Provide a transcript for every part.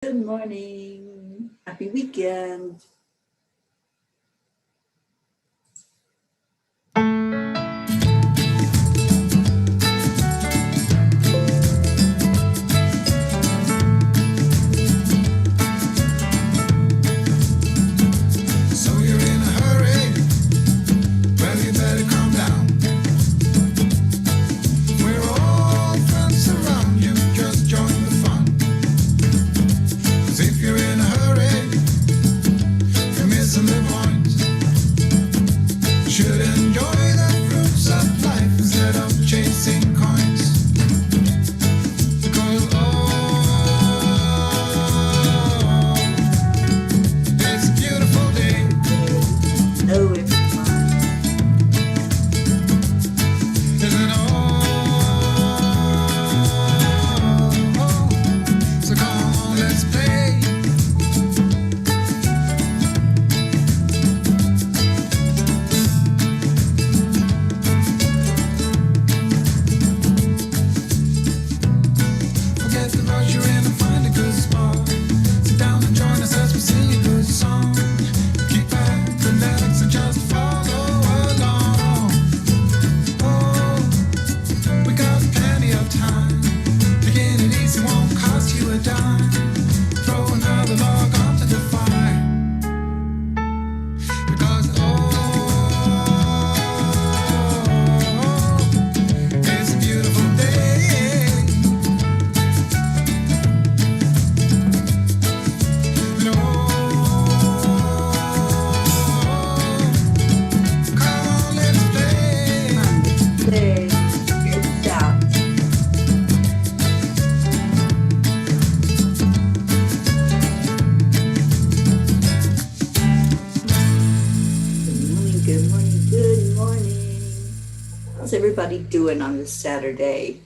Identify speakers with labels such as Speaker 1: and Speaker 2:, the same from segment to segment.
Speaker 1: Good morning. Happy weekend.
Speaker 2: So you're in a hurry? Well, you better calm down. We're all friends around you, just join the fun. 'Cause if you're in a hurry, you're missing the point. Should enjoy the fruits of life instead of chasing coins. Because it's a beautiful day.
Speaker 1: Hello, everyone.
Speaker 2: Isn't all? So come on, let's play. Forget the rush you're in and find a good spot. Sit down and join us as we sing a good song. Keep back, relax, and just follow along. Oh, we got plenty of time. Taking it easy won't cost you a dime. Throw another log onto the fire. Because it's a beautiful day. No, come on, let's play.
Speaker 1: Today, here's the shout. Good morning, good morning, good morning. How's everybody doing on this Saturday?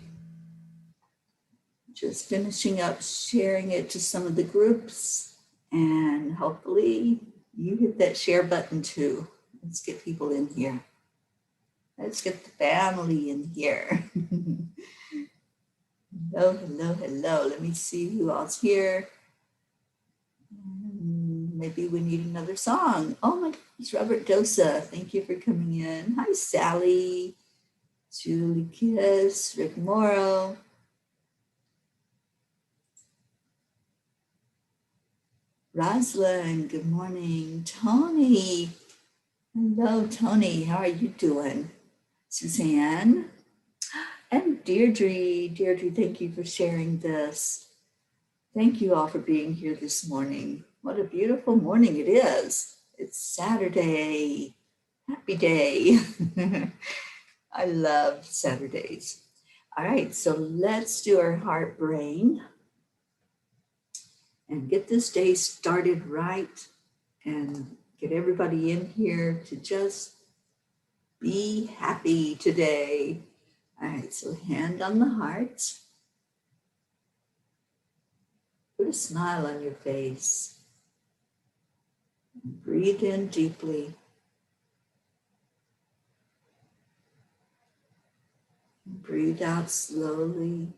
Speaker 1: Just finishing up sharing it to some of the groups, and hopefully you hit that share button too. Let's get people in here. Let's get the family in here. Hello, hello, hello. Let me see who else here. Maybe we need another song. Oh my goodness, Robert Dosa. Thank you for coming in. Hi, Sally, Julie Kiss, Rick Morrow. Rosalind, good morning. Tony. Hello, Tony. How are you doing? Suzanne and Deirdre. Deirdre, thank you for sharing this. Thank you all for being here this morning. What a beautiful morning it is. It's Saturday. Happy day. I love Saturdays. All right, so let's do our heart brain and get this day started right and get everybody in here to just be happy today. All right, so hand on the heart. Put a smile on your face. Breathe in deeply. Breathe out slowly.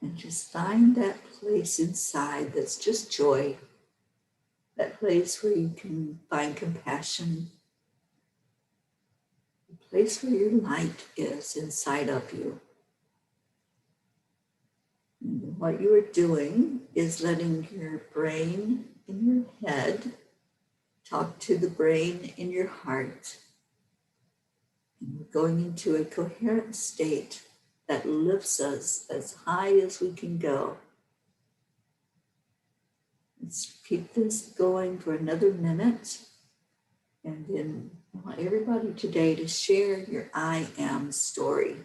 Speaker 1: And just find that place inside that's just joy. That place where you can find compassion. The place where your light is inside of you. And what you are doing is letting your brain in your head talk to the brain in your heart. And we're going into a coherent state that lifts us as high as we can go. Let's keep this going for another minute. And then I want everybody today to share your I am story.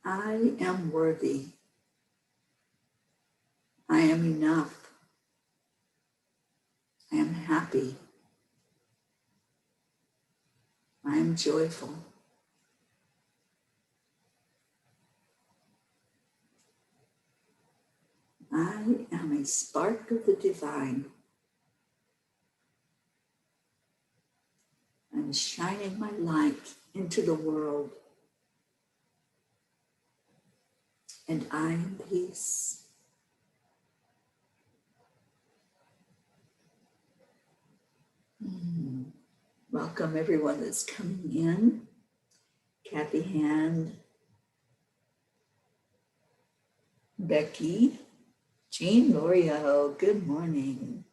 Speaker 1: I am worthy. I am enough. I am happy. I am joyful. I am a spark of the divine. I'm shining my light into the world. And I am peace. Welcome everyone that's coming in. Kathy Hand, Becky, Jean Lorio, good morning.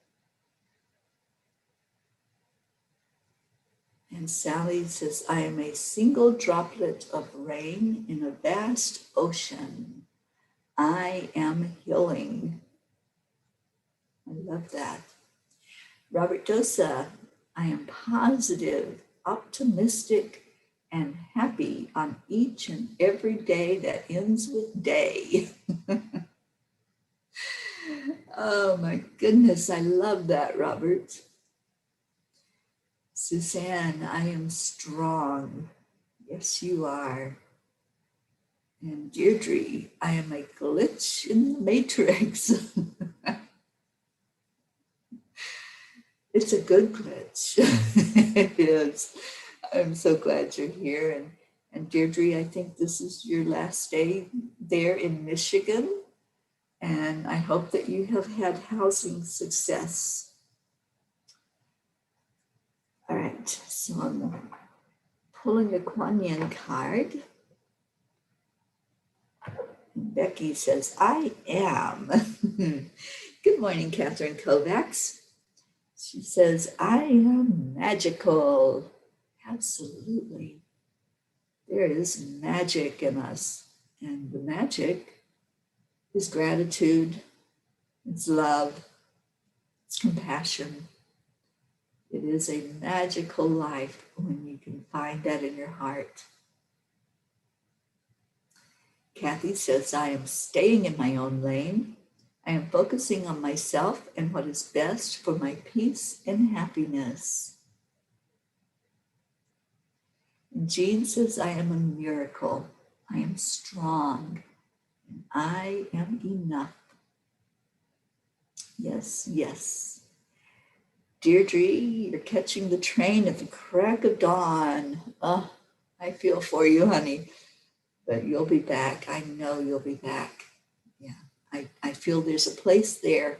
Speaker 1: And Sally says, I am a single droplet of rain in a vast ocean. I am healing. I love that. Robert Dosa, I am positive, optimistic, and happy on each and every day that ends with day. Oh my goodness, I love that, Robert. Suzanne, I am strong. Yes, you are. And Deirdre, I am a glitch in the matrix. It's a good glitch. It is. I'm so glad you're here. And Deirdre, I think this is your last day there in Michigan. And I hope that you have had housing success. All right, so I'm pulling a Kuan Yin card. And Becky says, I am. Good morning, Catherine Kovacs. She says, I am magical. Absolutely. There is magic in us. And the magic is gratitude, it's love, it's compassion. It is a magical life when you can find that in your heart. Kathy says, I am staying in my own lane. I am focusing on myself and what is best for my peace and happiness. And Jean says, I am a miracle. I am strong. And I am enough. Yes, yes. Deirdre, you're catching the train at the crack of dawn. Oh, I feel for you, honey. But you'll be back. I know you'll be back. Yeah, I feel there's a place there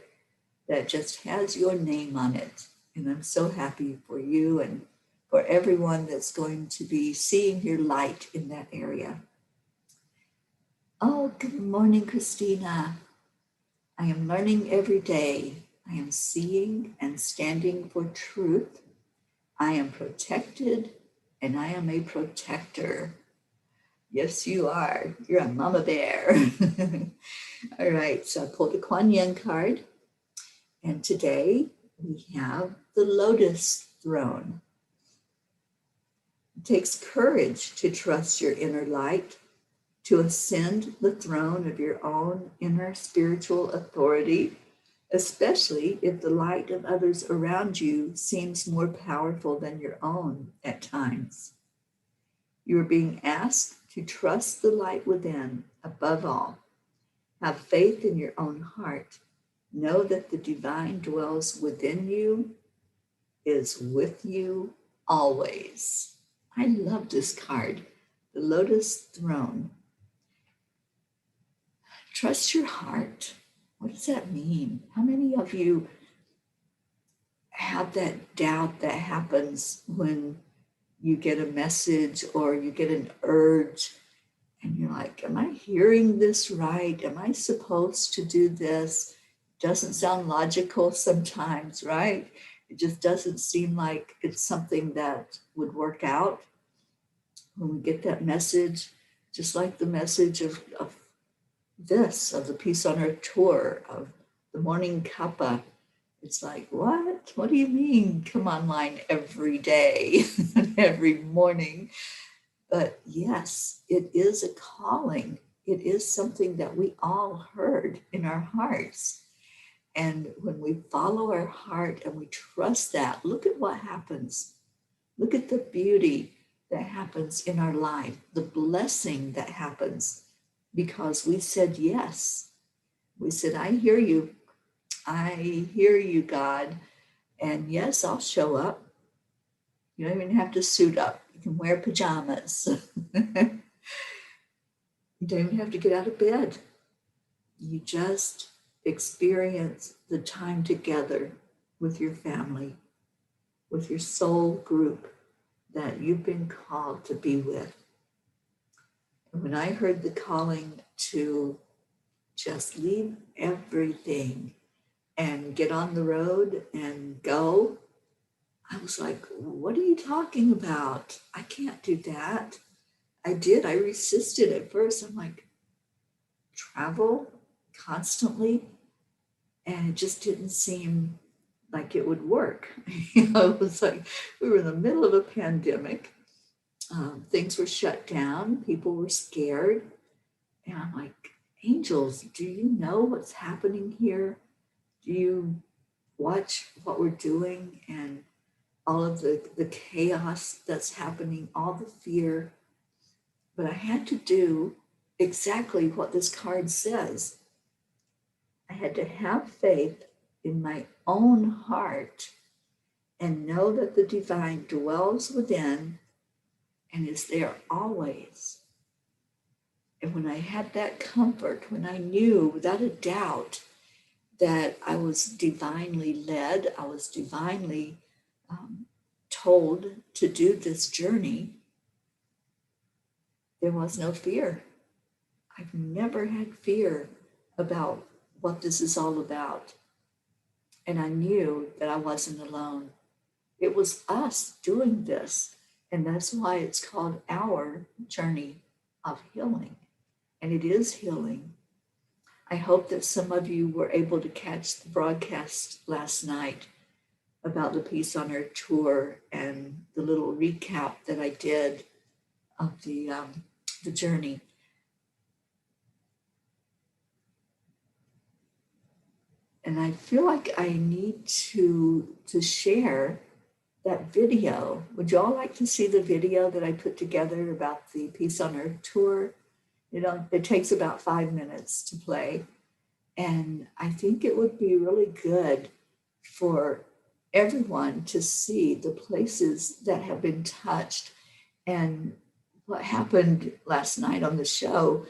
Speaker 1: that just has your name on it. And I'm so happy for you and for everyone that's going to be seeing your light in that area. Oh, good morning, Christina. I am learning every day. I am seeing and standing for truth. I am protected and I am a protector. Yes, you are. You're a mama bear. All right, so I pulled a Kuan Yin card. And today we have the Lotus Throne. It takes courage to trust your inner light, to ascend the throne of your own inner spiritual authority, especially if the light of others around you seems more powerful than your own at times. You are being asked to trust the light within above all. Have faith in your own heart. Know that the divine dwells within you, is with you always. I love this card, the Lotus Throne. Trust your heart. What does that mean? How many of you have that doubt that happens when you get a message or you get an urge and you're like, am I hearing this right? Am I supposed to do this? Doesn't sound logical sometimes, right? It just doesn't seem like it's something that would work out. When we get that message, just like the message of the Peace on Earth tour, of the morning Cuppa, it's like, what? What do you mean come online every day, every morning? But yes, it is a calling. It is something that we all heard in our hearts. And when we follow our heart and we trust that, look at what happens. Look at the beauty that happens in our life, the blessing that happens because we said yes. We said, I hear you. I hear you, God. And yes, I'll show up. You don't even have to suit up. You can wear pajamas. You don't even have to get out of bed. You just experience the time together with your family, with your soul group that you've been called to be with. And when I heard the calling to just leave everything and get on the road and go, I was like, what are you talking about? I can't do that. I did. I resisted at first. I'm like, travel constantly? And it just didn't seem like it would work. It was like we were in the middle of a pandemic. Things were shut down. People were scared. And I'm like, angels, do you know what's happening here? Do you watch what we're doing and all of the chaos that's happening, all the fear? But I had to do exactly what this card says. I had to have faith in my own heart and know that the divine dwells within and is there always. And when I had that comfort, when I knew without a doubt that I was divinely led, I was divinely told to do this journey, there was no fear. I've never had fear about what this is all about. And I knew that I wasn't alone. It was us doing this. And that's why it's called our journey of healing. And it is healing. I hope that some of you were able to catch the broadcast last night about the Peace on Earth tour and the little recap that I did of the journey. And I feel like I need to share that video. Would you all like to see the video that I put together about the Peace on Earth tour? It takes about 5 minutes to play. And I think it would be really good for everyone to see the places that have been touched. And what happened last night on the show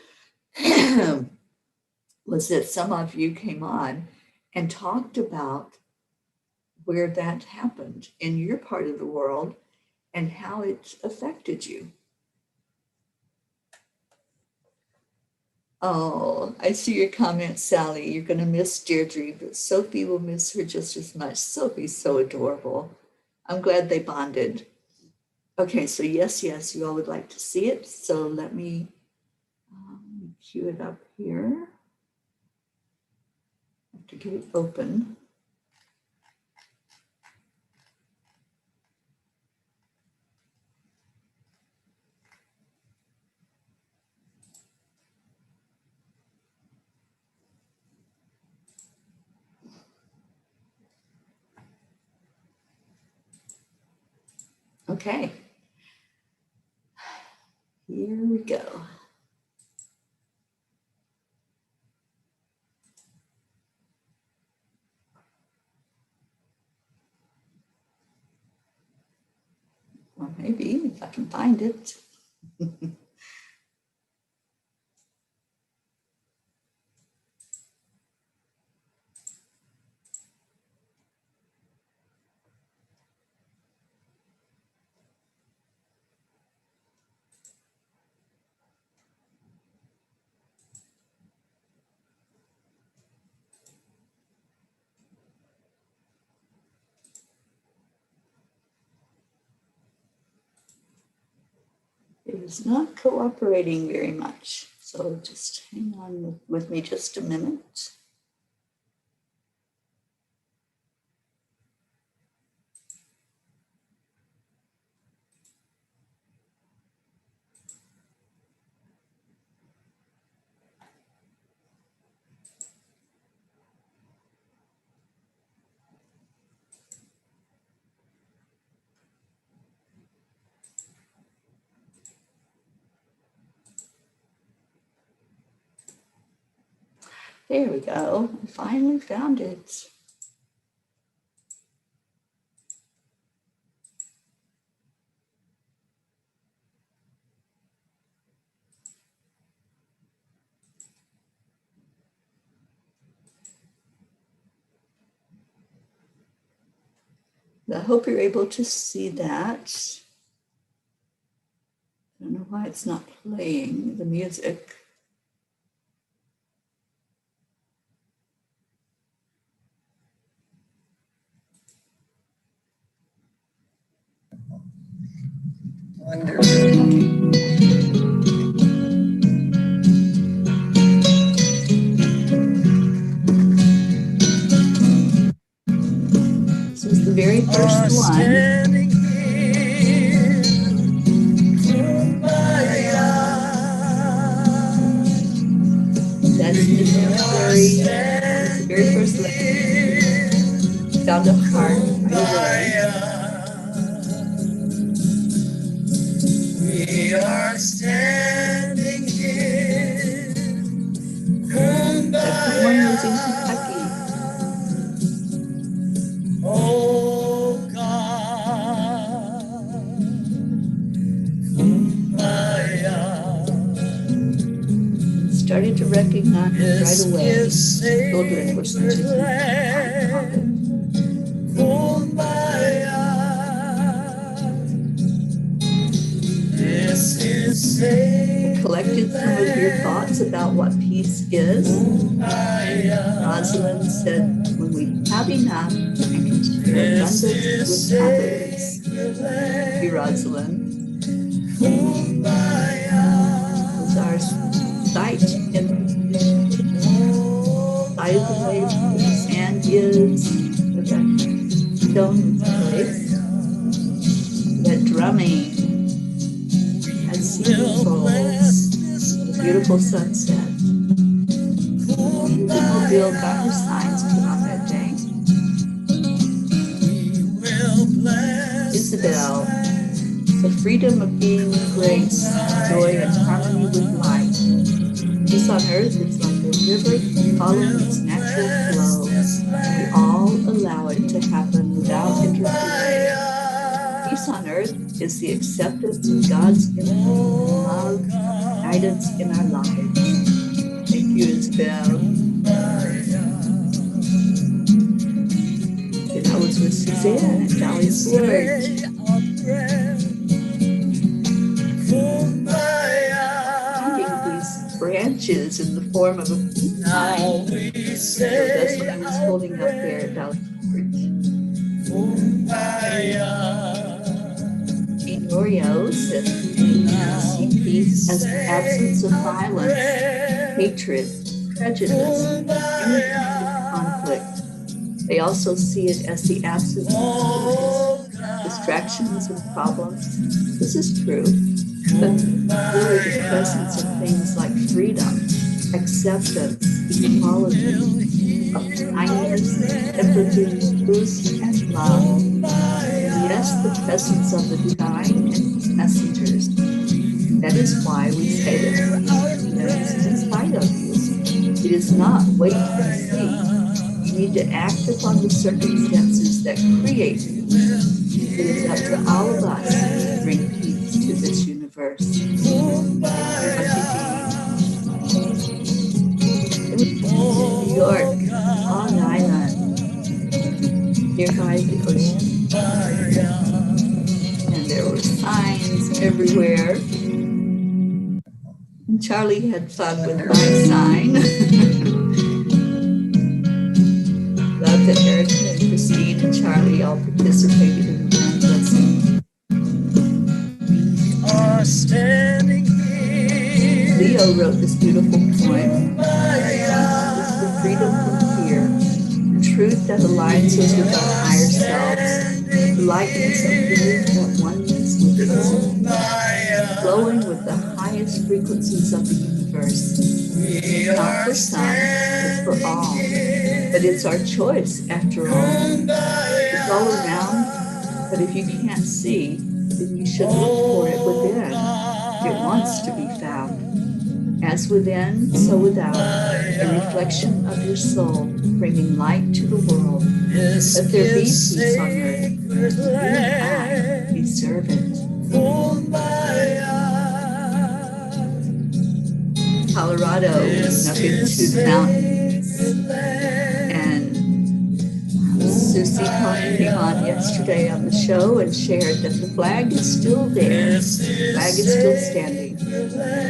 Speaker 1: was that some of you came on and talked about where that happened in your part of the world and how it affected you. Oh, I see your comment, Sally. You're going to miss Deirdre, but Sophie will miss her just as much. Sophie's so adorable. I'm glad they bonded. Okay, so yes, you all would like to see it. So let me cue it up here. I have to get it open. Okay, here we go. Or maybe if I can find it. It is not cooperating very much. So just hang on with me just a minute. There we go. I finally found it. I hope you're able to see that. I don't know why it's not playing the music. This is the very first one. That's in the February. It's the very first lesson. Found a heart right away. We are standing here. That one was in Kentucky. Oh God, Kumbaya. Started to recognize right away children were such a Kumbaya. This is safe. Collected some of your thoughts about what peace is. Rosalind said, when we have enough and can share abundance with others. Thank you, Rosalind. Was our sight in side of the way where the sand is, where that stone place, that drumming as sea falls, the beautiful sunset. Mobile got her signs put on that day. Isabel, the freedom of being in grace, joy, and harmony with life. Peace on earth is like a river following its natural flow. We all allow it to happen without interference. Peace on earth is the acceptance of God's infinite love, guidance in our lives. Thank you, Isabel. And I was with Suzanne at Valley Forge. Finding these branches in the form of a peace sign. So that's what I was holding up there at Valley Forge. Enorio says, see peace as the absence of violence, hatred, prejudice, any kind of conflict. They also see it as the absence of noise, distractions, and problems. This is true, but really the presence of things like freedom, acceptance, equality, of kindness, empathy, truth, and love. Yes, the presence of the divine and its messengers. That is why we say that peace lives in spite of you. It is not wait and see. You need to act upon the circumstances that create peace. It is up to all of us to bring peace to this universe. New York, Long Island, nearby the ocean. And there were signs everywhere. And Charlie had fun with my sign. Love that Erica and Christine and Charlie all participated in the grand blessing. Leo wrote this beautiful poem. Peace is the freedom from fear, the truth that aligns us with our higher selves, the lightness of being at oneness with existence, flowing with the highest frequencies of the universe. Not for some, but for all. But it's our choice, after all. It's all around, but if you can't see, then you should look for it within. It wants to be found. As within, so without, a reflection of your soul, bringing light to the world. Let there be peace on earth. You and I deserve it. Colorado, went up into the mountains, and Susie came on yesterday on the show and shared that the flag is still there. The flag is still standing.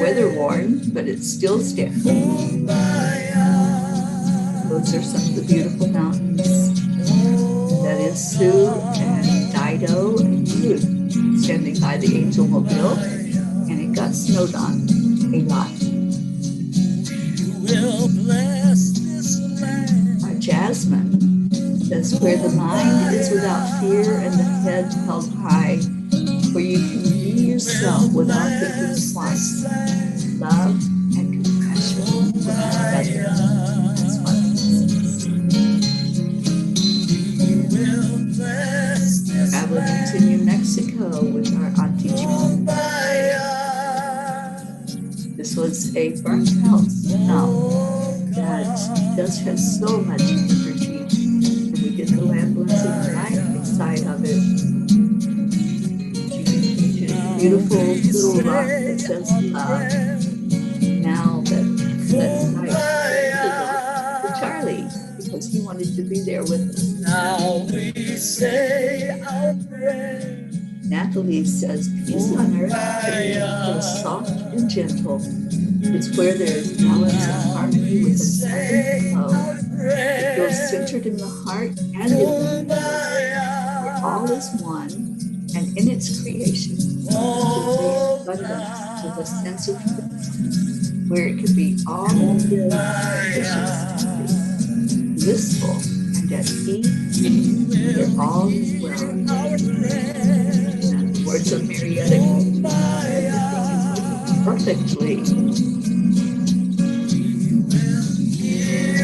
Speaker 1: Weather worn, but it's still standing. Those are some of the beautiful mountains. That is Sue and Dido and Ruth standing by the Angel Mobile, and it got snowed on a lot. Our Jasmine says, where the mind is without fear and the head held high, where you can be yourself without thinking twice. Love and compassion for each other. That's what it says. Traveling to New Mexico with our Auntie June. This was a burnt house now that just has so much energy. And we did the lancing right beside of it. Beautiful little rock that says love. Now that's nice for Charlie, because he wanted to be there with us. Now we say our prayer. Natalie says, peace on earth feels soft and gentle. It's where there is balance and harmony with an ebbing flow. It feels centered in the heart and in the universe, where all is one, and in its creation, abundance with a sense of peace, where it can be all good, blissful, and at peace, where all is well. And the words of Marietta, everything is working perfectly.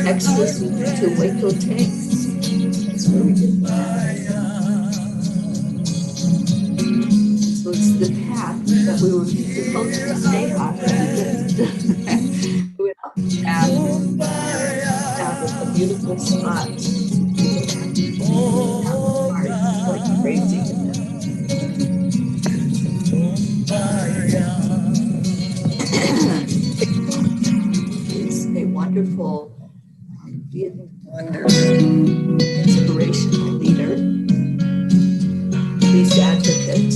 Speaker 1: Next was to Waco Tanks. That's where we did that. This was the path that we were supposed to stay on. We went off the path. That was a beautiful spot. It's like crazy. It's a wonderful inspirational leader. Peace advocate.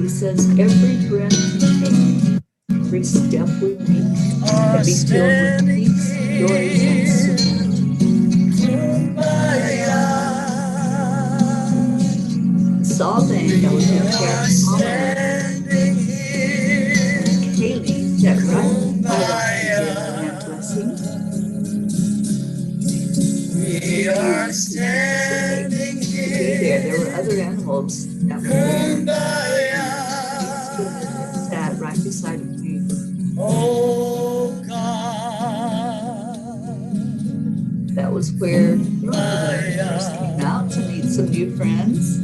Speaker 1: He says every breath we take, every step we make, can be filled with peace, joy, and Solving that was in Kaylee that right by the blessing. We are standing here. There were other animals that were there. Sat right beside me. Oh God. That was where first came out to meet some new friends.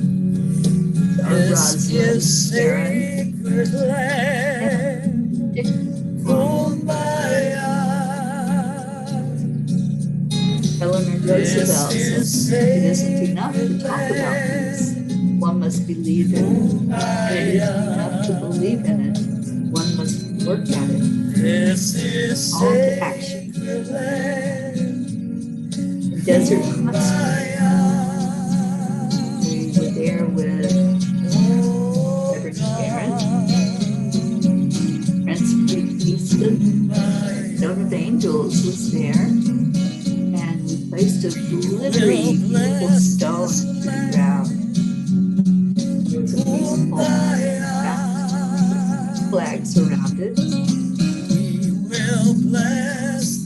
Speaker 1: Rosalind, Sharon, Eleanor Roosevelt says it isn't enough to talk about things. One must believe in it. And it isn't enough to believe in it. One must work at it. All to action. The desert constant. We were there with Sharon, Prince Easton, Stone of Angels was there, and we placed a glittery, beautiful stone to the ground. There was a peaceful flags around it.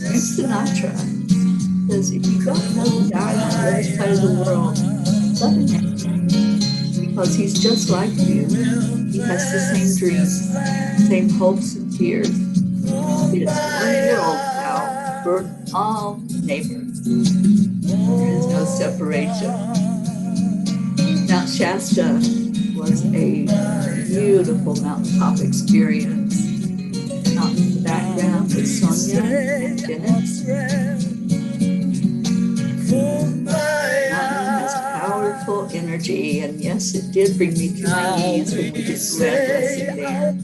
Speaker 1: Frank Sinatra says, if you don't know the guy on the other side of the world, love him. Because he's just like you. He has the same dreams, same hopes and fears. It is one world now for all neighbors. There is no separation. Mount Shasta was a beautiful mountaintop experience. Out in the background, Sonia and Bennett. Mountain has powerful energy, and yes, it did bring me to my knees when we did the land blessing there.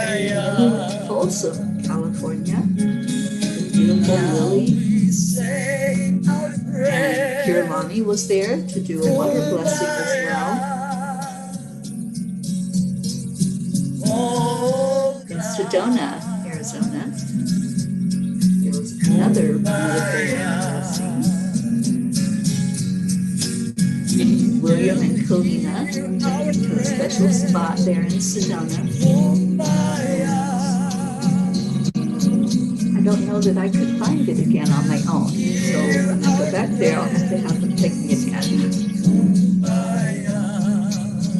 Speaker 1: And we went to Folsom, California. The beautiful Lily and Kirlani was there to do a water blessing as well. In Sedona, Arizona, there was another beautiful blessing. William and Kalina took me to a special spot there in Sedona. I don't know that I could find it again on my own, so when I go back there, I'll have to have them take me again.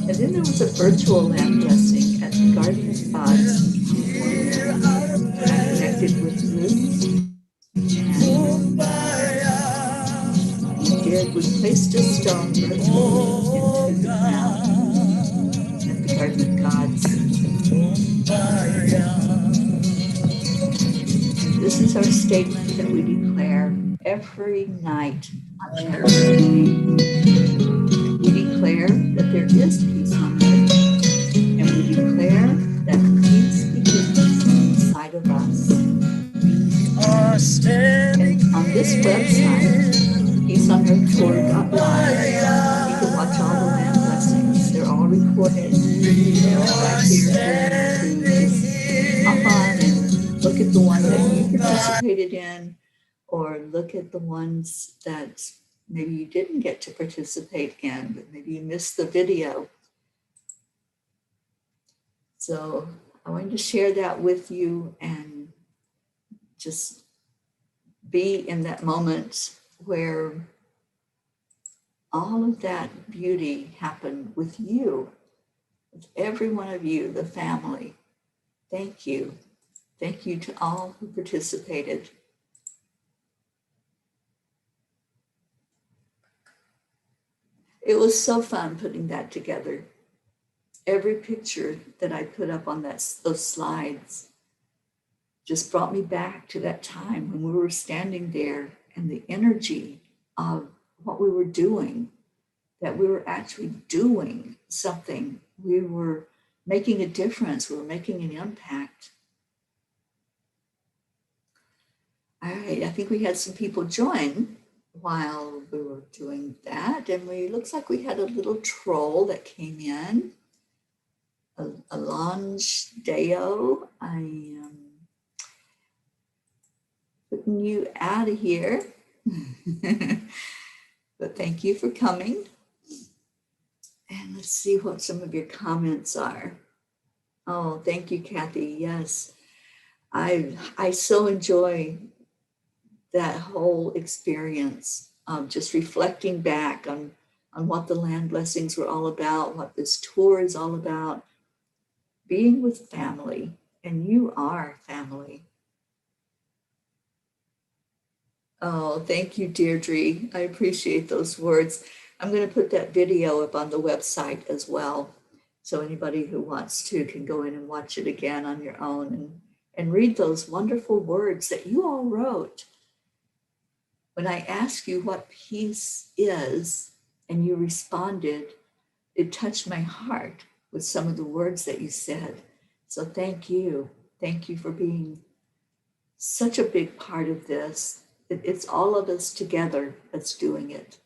Speaker 1: And then there was a virtual land blessing at the Garden of Gods in California. I connected with Ruth, and we placed a stone virtually into the ground at the Garden of Gods. And this is our statement that we declare every night on chapter 3. We declare that there is peace on earth, and we declare that peace begins inside of us. And on this website, peaceonearthtour.live, you can watch all the land blessings. They're all recorded. They're right here for you to just hop on and look at the one that you participated in, or look at the ones that maybe you didn't get to participate in, but maybe you missed the video. So I wanted to share that with you and just be in that moment where all of that beauty happened with you, with every one of you, the family. Thank you. Thank you to all who participated. It was so fun putting that together. Every picture that I put up on those slides just brought me back to that time when we were standing there and the energy of what we were doing, that we were actually doing something. We were making a difference. We were making an impact. All right, I think we had some people join while we were doing that. And looks like we had a little troll that came in. Alonge Deo, I am putting you out of here. But thank you for coming. And let's see what some of your comments are. Oh, thank you, Kathy. Yes, I so enjoy that whole experience of just reflecting back on what the land blessings were all about, what this tour is all about, being with family, and you are family. Oh, thank you, Deirdre. I appreciate those words. I'm going to put that video up on the website as well. So anybody who wants to can go in and watch it again on your own and read those wonderful words that you all wrote. When I asked you what peace is and you responded, it touched my heart with some of the words that you said. So thank you. Thank you for being such a big part of this. It's all of us together that's doing it.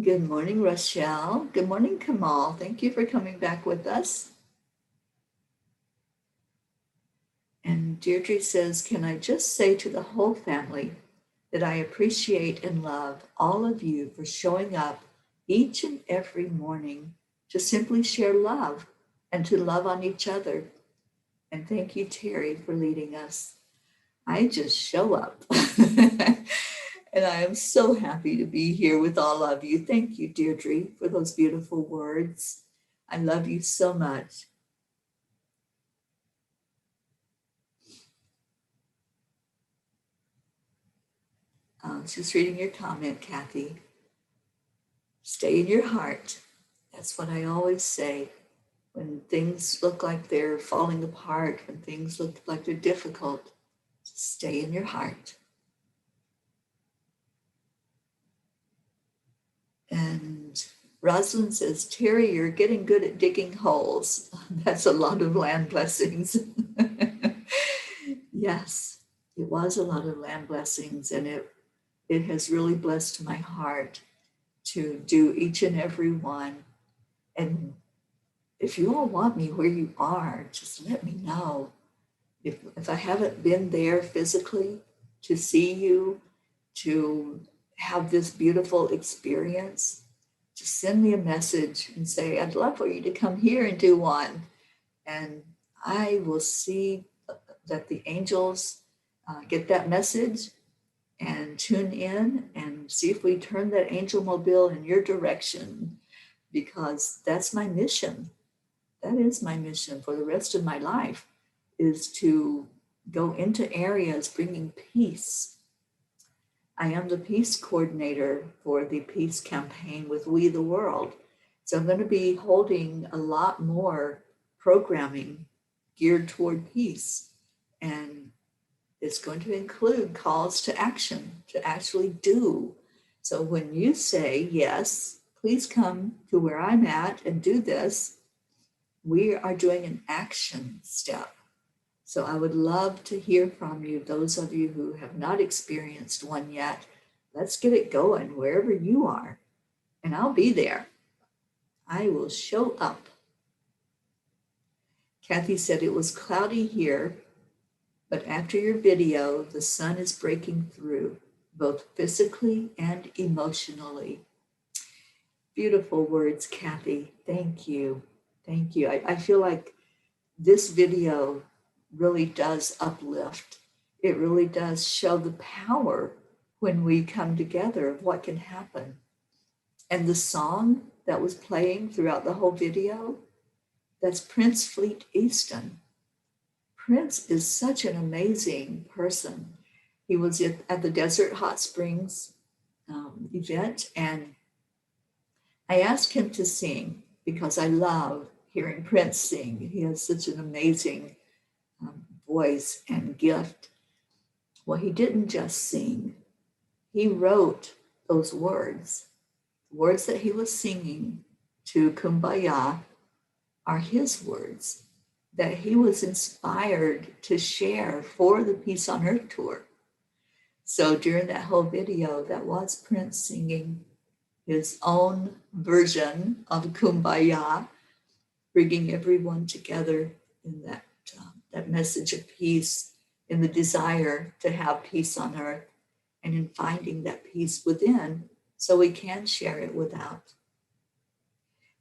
Speaker 1: Good morning, Rochelle. Good morning, Kamal. Thank you for coming back with us. And Deirdre says, can I just say to the whole family that I appreciate and love all of you for showing up each and every morning to simply share love and to love on each other. And thank you, Teri, for leading us. I just show up. And I am so happy to be here with all of you. Thank you, Deirdre, for those beautiful words. I love you so much. Just reading your comment, Kathy. Stay in your heart. That's what I always say. When things look like they're falling apart, when things look like they're difficult, just stay in your heart. And Rosalind says, Teri, you're getting good at digging holes. That's a lot of land blessings. Yes, it was a lot of land blessings, and it has really blessed my heart to do each and every one. And if you all want me where you are, just let me know. If I haven't been there physically to see you, to have this beautiful experience, just send me a message and say, I'd love for you to come here and do one. And I will see that the angels get that message and tune in and see if we turn that angel mobile in your direction, because that's my mission. That is my mission for the rest of my life, is to go into areas bringing peace. I am the peace coordinator for the peace campaign with We the World. So I'm going to be holding a lot more programming geared toward peace. And it's going to include calls to action, to actually do. So when you say, yes, please come to where I'm at and do this, we are doing an action step. So I would love to hear from you, those of you who have not experienced one yet. Let's get it going wherever you are, and I'll be there. I will show up. Kathy said it was cloudy here, but after your video, the sun is breaking through, both physically and emotionally. Beautiful words, Kathy. Thank you. Thank you. I feel like this video really does uplift. It really does show the power when we come together of what can happen. And the song that was playing throughout the whole video, that's Prince Fleet Easton. Prince is such an amazing person. He was at the Desert Hot Springs event, and I asked him to sing because I love hearing Prince sing. He has such an amazing voice and gift. Well, he didn't just sing. He wrote those words. The words that he was singing to Kumbaya are his words that he was inspired to share for the Peace on Earth tour. So during that whole video, that was Prince singing his own version of Kumbaya, bringing everyone together in that message of peace, in the desire to have peace on earth, and in finding that peace within so we can share it without.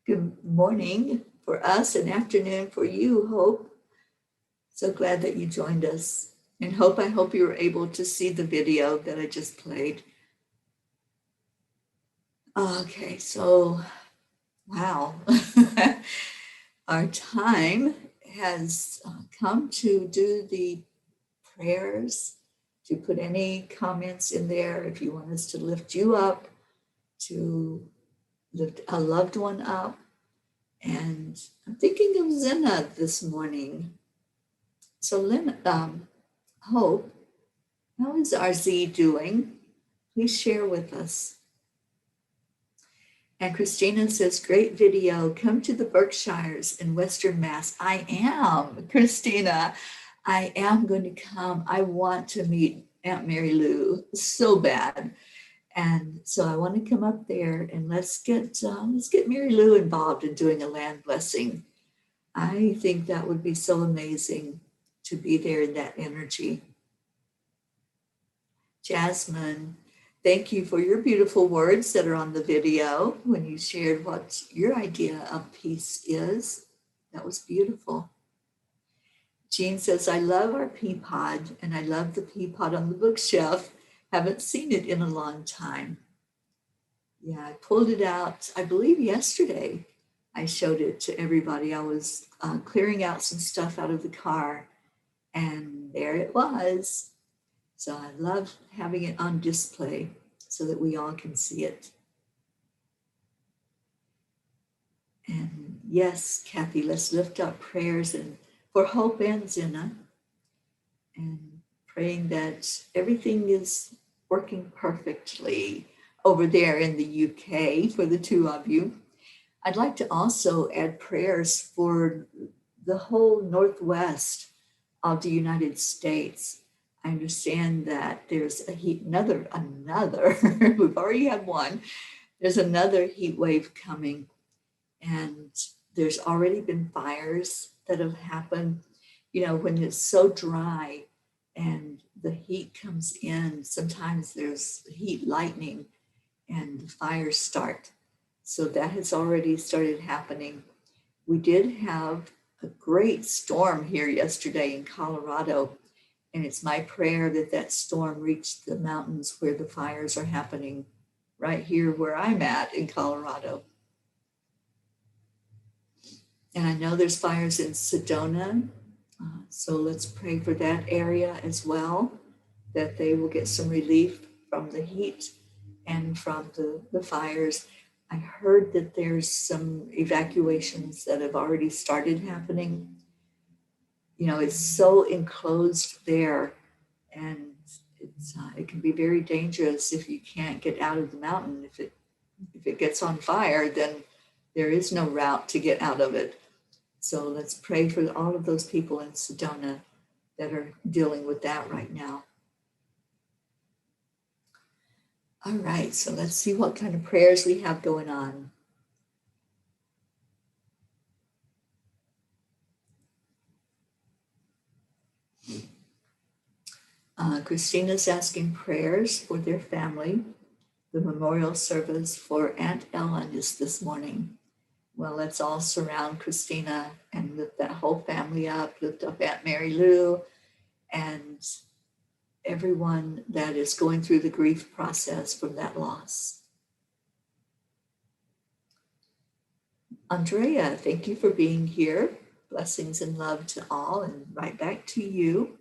Speaker 1: Good morning for us and afternoon for you, Hope. So glad that you joined us. And Hope, I hope you were able to see the video that I just played. Okay, so wow. Our time has come to do the prayers, to put any comments in there if you want us to lift you up, to lift a loved one up. And I'm thinking of Zena this morning. So Hope, how is RZ doing? Please share with us. And Christina says, great video. Come to the Berkshires in Western Mass. I am, Christina. I am going to come. I want to meet Aunt Mary Lou so bad. And so I want to come up there and let's get Mary Lou involved in doing a land blessing. I think that would be so amazing to be there in that energy. Jasmine, thank you for your beautiful words that are on the video when you shared what your idea of peace is. That was beautiful. Jean says, I love our pea pod and I love the pea pod on the bookshelf. Haven't seen it in a long time. Yeah, I pulled it out, I believe yesterday. I showed it to everybody. I was clearing out some stuff out of the car and there it was. So I love having it on display so that we all can see it. Yes, Kathy, let's lift up prayers and for Hope and Zena, and praying that everything is working perfectly over there in the UK for the two of you. I'd like to also add prayers for the whole Northwest of the United States. I understand that there's a heat, another, we've already had one. There's another heat wave coming, and there's already been fires that have happened. You know, when it's so dry and the heat comes in, sometimes there's heat lightning and the fires start. So that has already started happening. We did have a great storm here yesterday in Colorado, and it's my prayer that that storm reached the mountains where the fires are happening, right here where I'm at in Colorado. And I know there's fires in Sedona, so let's pray for that area as well, that they will get some relief from the heat and from the fires. I heard that there's some evacuations that have already started happening. You know, it's so enclosed there, and it can be very dangerous if you can't get out of the mountain. If it gets on fire, then there is no route to get out of it. So let's pray for all of those people in Sedona that are dealing with that right now. All right, so let's see what kind of prayers we have going on. Christina's asking prayers for their family. The memorial service for Aunt Ellen is this morning. Well, let's all surround Christina and lift that whole family up, lift up Aunt Mary Lou and everyone that is going through the grief process from that loss. Andrea, thank you for being here. Blessings and love to all, and right back to you.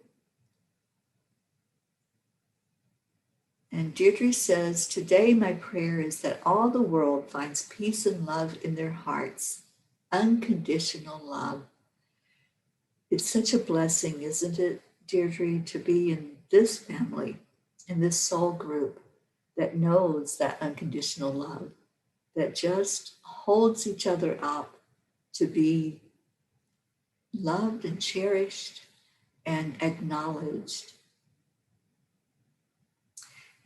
Speaker 1: And Deirdre says, today my prayer is that all the world finds peace and love in their hearts, unconditional love. It's such a blessing, isn't it, Deirdre, to be in this family, in this soul group that knows that unconditional love, that just holds each other up to be loved and cherished and acknowledged.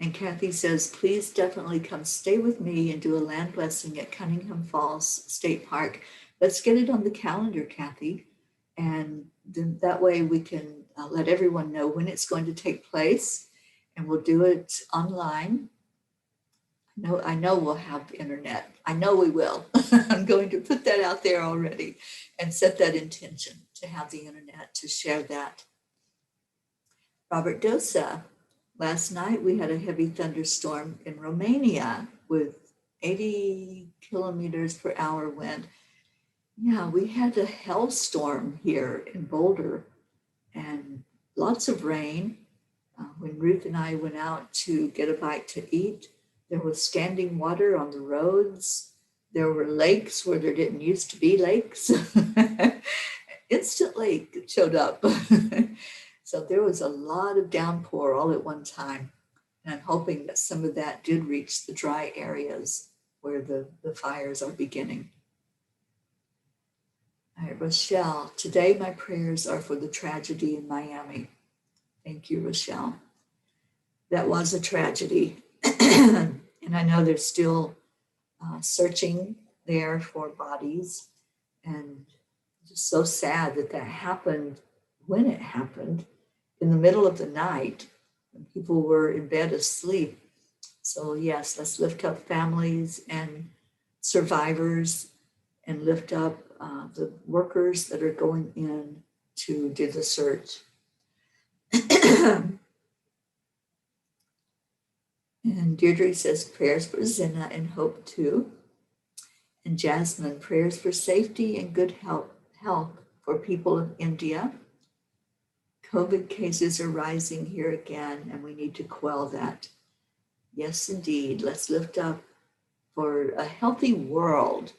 Speaker 1: And Kathy says, please definitely come stay with me and do a land blessing at Cunningham Falls State Park. Let's get it on the calendar, Kathy. And then that way we can let everyone know when it's going to take place, and we'll do it online. I know we'll have internet. I know we will. I'm going to put that out there already and set that intention to have the internet to share that. Robert Dosa, last night we had a heavy thunderstorm in Romania with 80 kilometers per hour wind. Yeah, we had a hailstorm here in Boulder and lots of rain. When Ruth and I went out to get a bite to eat, there was standing water on the roads. There were lakes where there didn't used to be lakes. Instant lake showed up. So there was a lot of downpour all at one time. And I'm hoping that some of that did reach the dry areas where the fires are beginning. All right, Rochelle, today my prayers are for the tragedy in Miami. Thank you, Rochelle. That was a tragedy. And I know they're still searching there for bodies. And it's just so sad that that happened when it happened in the middle of the night when people were in bed asleep. So yes, let's lift up families and survivors and lift up the workers that are going in to do the search. And Deirdre says prayers for Zena and Hope too. And Jasmine, prayers for safety and good health for people of India. COVID cases are rising here again, and we need to quell that. Yes, indeed. Let's lift up for a healthy world.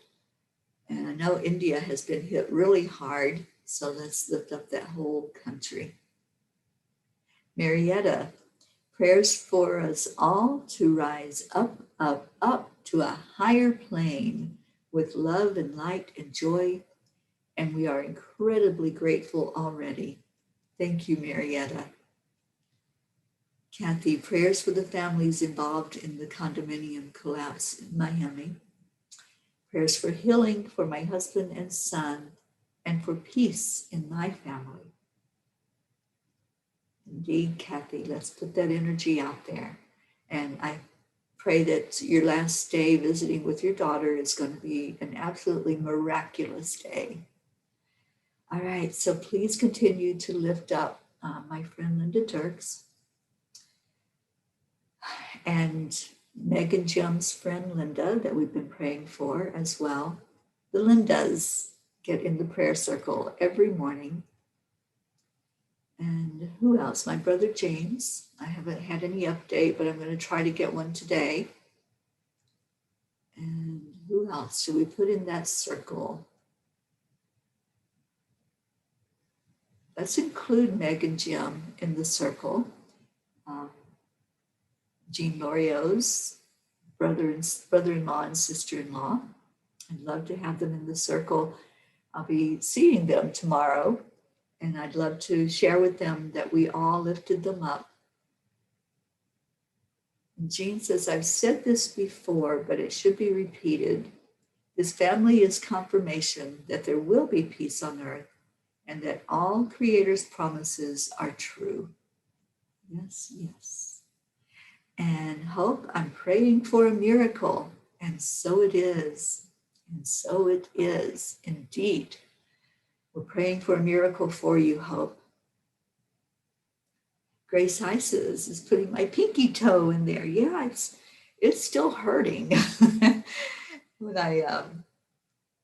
Speaker 1: And I know India has been hit really hard, so let's lift up that whole country. Marietta, prayers for us all to rise up, up, up to a higher plane with love and light and joy. And we are incredibly grateful already. Thank you, Marietta. Kathy, prayers for the families involved in the condominium collapse in Miami. Prayers for healing for my husband and son and for peace in my family. Indeed, Kathy, let's put that energy out there. And I pray that your last day visiting with your daughter is going to be an absolutely miraculous day. All right, so please continue to lift up my friend Linda Turks and Megan Jim's friend Linda that we've been praying for as well. The Lindas get in the prayer circle every morning. And who else? My brother James. I haven't had any update, but I'm going to try to get one today. And who else should we put in that circle? Let's include Meg and Jim in the circle. Jean Lorio's brother-in-law and sister-in-law. I'd love to have them in the circle. I'll be seeing them tomorrow, and I'd love to share with them that we all lifted them up. And Jean says, I've said this before, but it should be repeated. This family is confirmation that there will be peace on earth and that all Creator's promises are true. Yes, yes. And Hope, I'm praying for a miracle. And so it is. And so it is indeed. We're praying for a miracle for you, Hope. Grace Isis is putting my pinky toe in there. Yeah, it's still hurting. When I,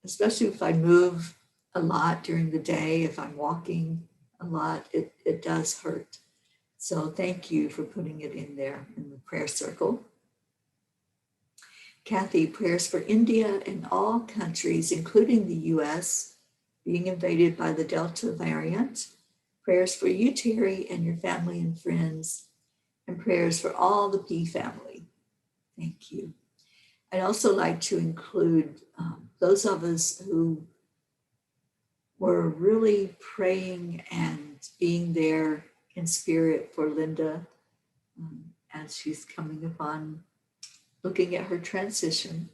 Speaker 1: especially if I move a lot during the day, if I'm walking a lot, it does hurt. So thank you for putting it in there in the prayer circle. Kathy, prayers for India and all countries, including the US, being invaded by the Delta variant. Prayers for you, Teri, and your family and friends, and prayers for all the P family. Thank you. I'd also like to include those of us who were really praying and being there in spirit for Linda as she's coming upon looking at her transition.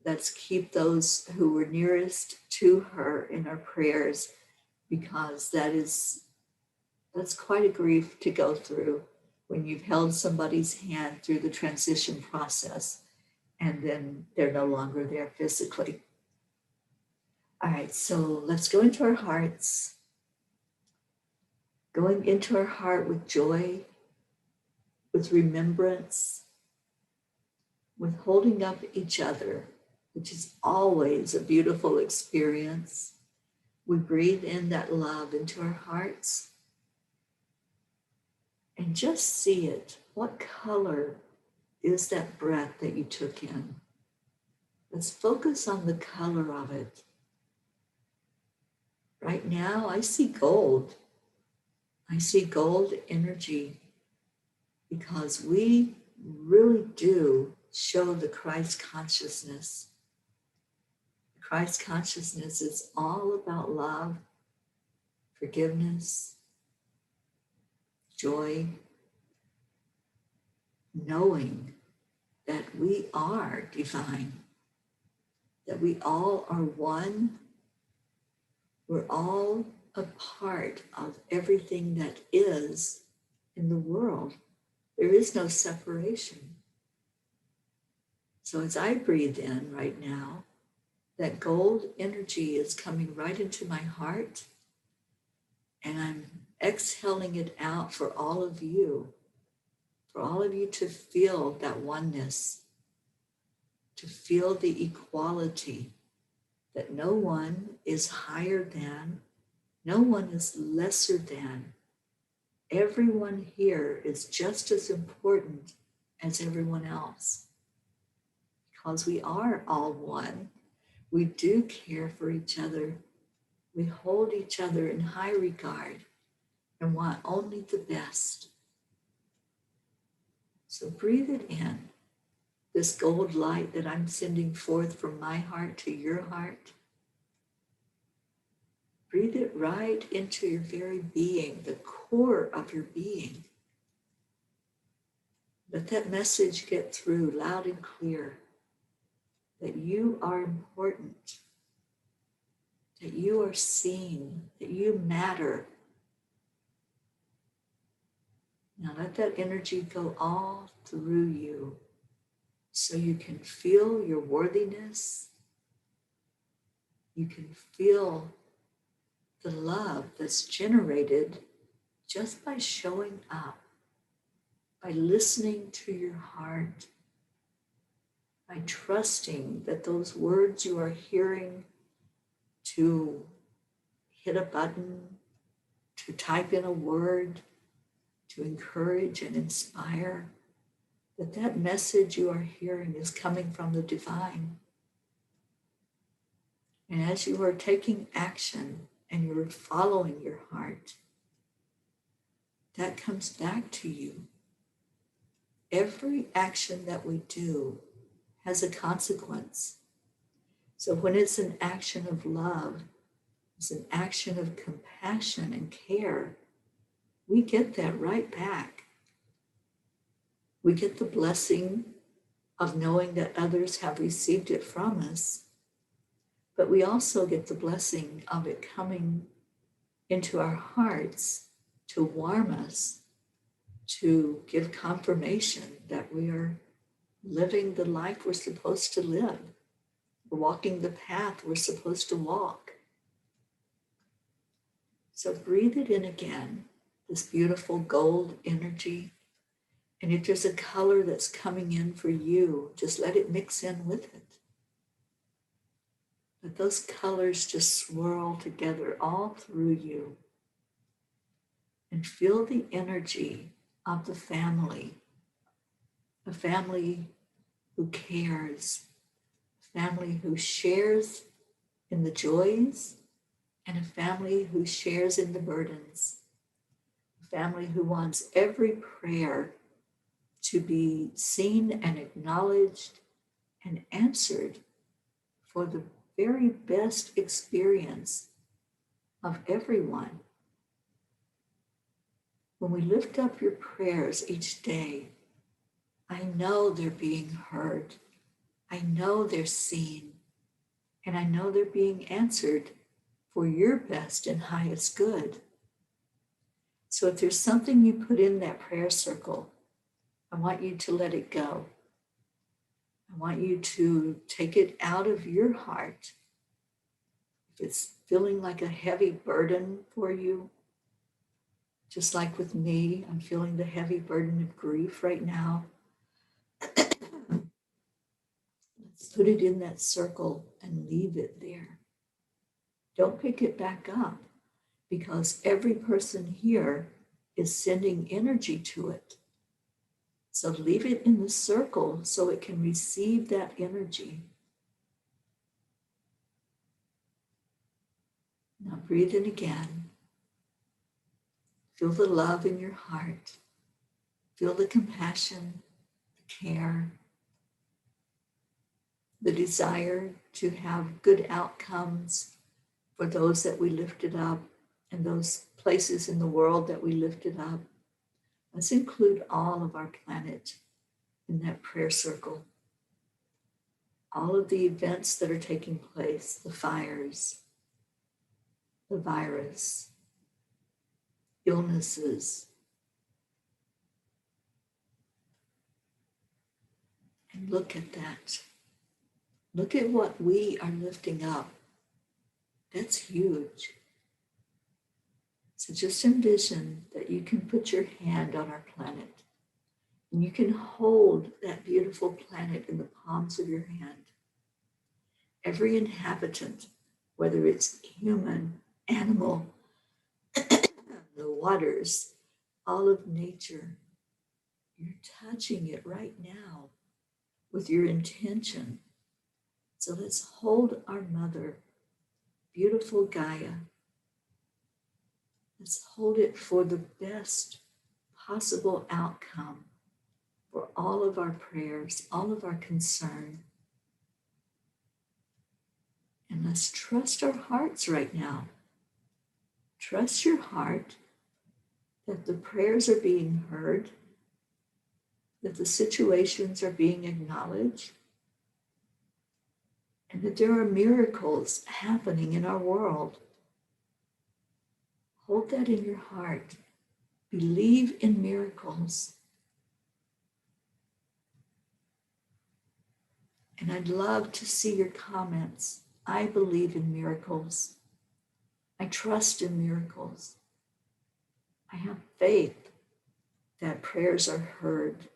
Speaker 1: Let's keep those who were nearest to her in our prayers, because that's quite a grief to go through when you've held somebody's hand through the transition process and then they're no longer there physically. All right, so let's go into our hearts. Going into our heart with joy, with remembrance, with holding up each other, which is always a beautiful experience. We breathe in that love into our hearts and just see it. What color is that breath that you took in? Let's focus on the color of it. Right now, I see gold. I see gold energy because we really do show the Christ consciousness. Christ consciousness is all about love, forgiveness, joy, knowing that we are divine, that we all are one. We're all a part of everything that is in the world. There is no separation. So as I breathe in right now, that gold energy is coming right into my heart, and I'm exhaling it out for all of you to feel that oneness, to feel the equality, that no one is higher than, no one is lesser than. Everyone here is just as important as everyone else, because we are all one. We do care for each other. We hold each other in high regard and want only the best. So breathe it in, this gold light that I'm sending forth from my heart to your heart. Breathe it right into your very being, the core of your being. Let that message get through loud and clear that you are important, that you are seen, that you matter. Now let that energy go all through you so you can feel your worthiness. You can feel the love that's generated just by showing up, by listening to your heart, by trusting that those words you are hearing to hit a button, to type in a word, to encourage and inspire, that that message you are hearing is coming from the divine. And as you are taking action and you're following your heart, that comes back to you. Every action that we do has a consequence. So when it's an action of love, it's an action of compassion and care, we get that right back. We get the blessing of knowing that others have received it from us, but we also get the blessing of it coming into our hearts to warm us, to give confirmation that we are living the life we're supposed to live, walking the path we're supposed to walk. So breathe it in again, this beautiful gold energy. And if there's a color that's coming in for you, just let it mix in with it. Let those colors just swirl together all through you. And feel the energy of the family, a family who cares, a family who shares in the joys, and a family who shares in the burdens, a family who wants every prayer to be seen and acknowledged and answered for the very best experience of everyone. When we lift up your prayers each day, I know they're being heard. I know they're seen. And I know they're being answered for your best and highest good. So if there's something you put in that prayer circle, I want you to let it go. I want you to take it out of your heart. If it's feeling like a heavy burden for you, just like with me, I'm feeling the heavy burden of grief right now. Let's put it in that circle and leave it there. Don't pick it back up, because every person here is sending energy to it. So leave it in the circle so it can receive that energy. Now breathe in again. Feel the love in your heart. Feel the compassion, the care, the desire to have good outcomes for those that we lifted up and those places in the world that we lifted up. Let's include all of our planet in that prayer circle. All of the events that are taking place, the fires, the virus, illnesses. And look at that. Look at what we are lifting up. That's huge. So just envision that you can put your hand on our planet and you can hold that beautiful planet in the palms of your hand. Every inhabitant, whether it's human, animal, the waters, all of nature, you're touching it right now with your intention. So let's hold our mother, beautiful Gaia. Let's hold it for the best possible outcome for all of our prayers, all of our concern. And let's trust our hearts right now. Trust your heart that the prayers are being heard, that the situations are being acknowledged, and that there are miracles happening in our world. Hold that in your heart. Believe in miracles. And I'd love to see your comments. I believe in miracles. I trust in miracles. I have faith that prayers are heard.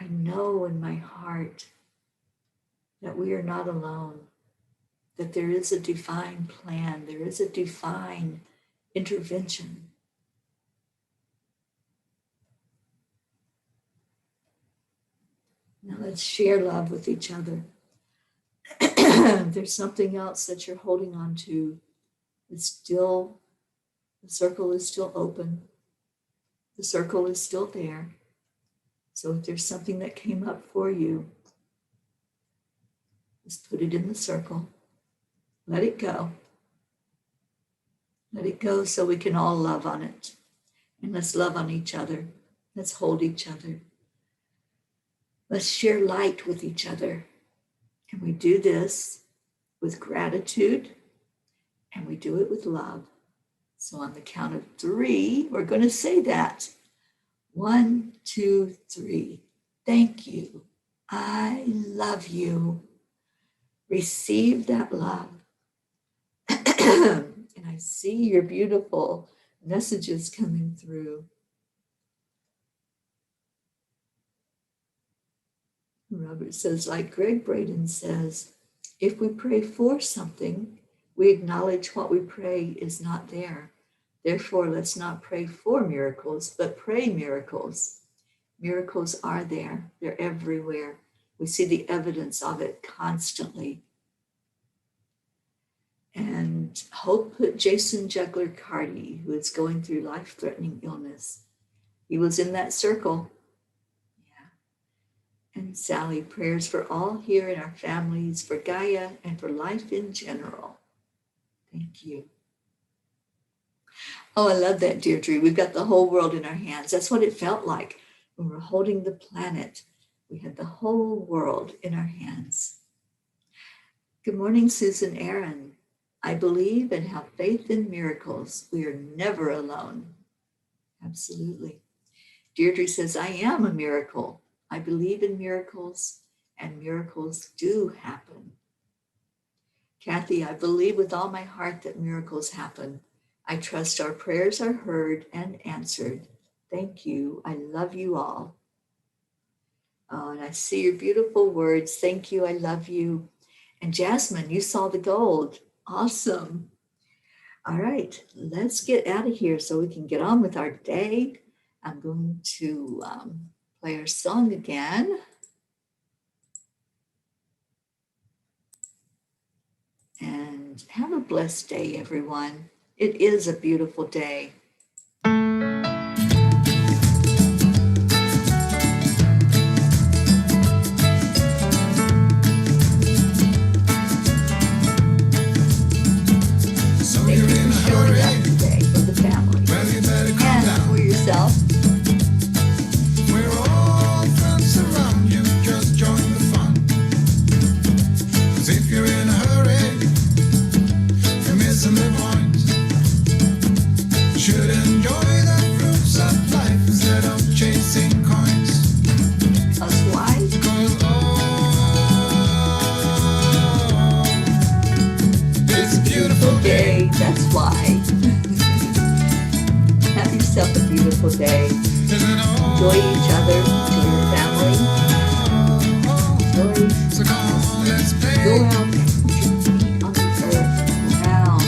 Speaker 1: I know in my heart that we are not alone, that there is a divine plan, there is a divine intervention. Now let's share love with each other. If there's something else that you're holding on to, it's still, the circle is still open. The circle is still there. So if there's something that came up for you, just put it in the circle. Let it go. Let it go so we can all love on it. And let's love on each other. Let's hold each other. Let's share light with each other. And we do this with gratitude, and we do it with love. So on the count of 3, we're going to say that. 1, 2, 3. Thank you. I love you. Receive that love. And I see your beautiful messages coming through. Robert says, like Greg Braden says, if we pray for something, we acknowledge what we pray is not there. Therefore, let's not pray for miracles, but pray miracles. Miracles are there. They're everywhere. We see the evidence of it constantly. And Hope put Jason Juggler Carty, who is going through life-threatening illness. He was in that circle. And Sally, prayers for all here in our families, for Gaia, and for life in general. Thank you. Oh, I love that, Deirdre. We've got the whole world in our hands. That's what it felt like when we're holding the planet. We had the whole world in our hands. Good morning, Susan Aaron. I believe and have faith in miracles. We are never alone. Absolutely. Deirdre says, I am a miracle. I believe in miracles, and miracles do happen. Kathy, I believe with all my heart that miracles happen. I trust our prayers are heard and answered. Thank you. I love you all. Oh, and I see your beautiful words. Thank you. I love you. And Jasmine, you saw the gold. Awesome. All right, let's get out of here so we can get on with our day. I'm going to play our song again. And have a blessed day, everyone. It is a beautiful day. Thank you for showing up today for the family and for yourself.
Speaker 2: Should enjoy the fruits of life instead of chasing coins.
Speaker 1: Because why?
Speaker 2: Because it's a beautiful day.
Speaker 1: That's why. Have yourself a beautiful day. Enjoy each other. Enjoy your family. Enjoy.
Speaker 2: So come on, let's play.
Speaker 1: Go out and put your feet on the earth around.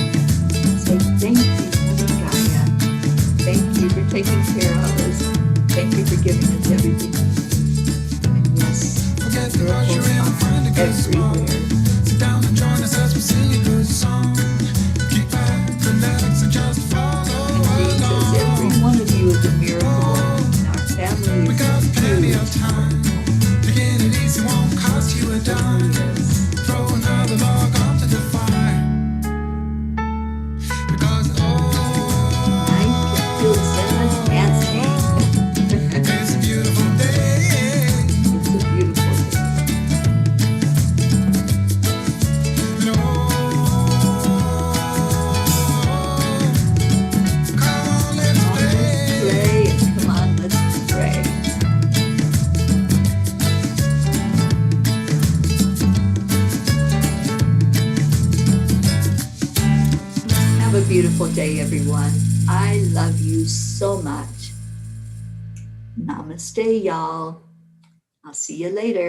Speaker 1: Say thank you. Thank you for taking care of us. Thank you for giving us everything. And yes, miracles are everywhere. Have a beautiful day, everyone. I love you so much. Namaste, y'all. I'll see you later.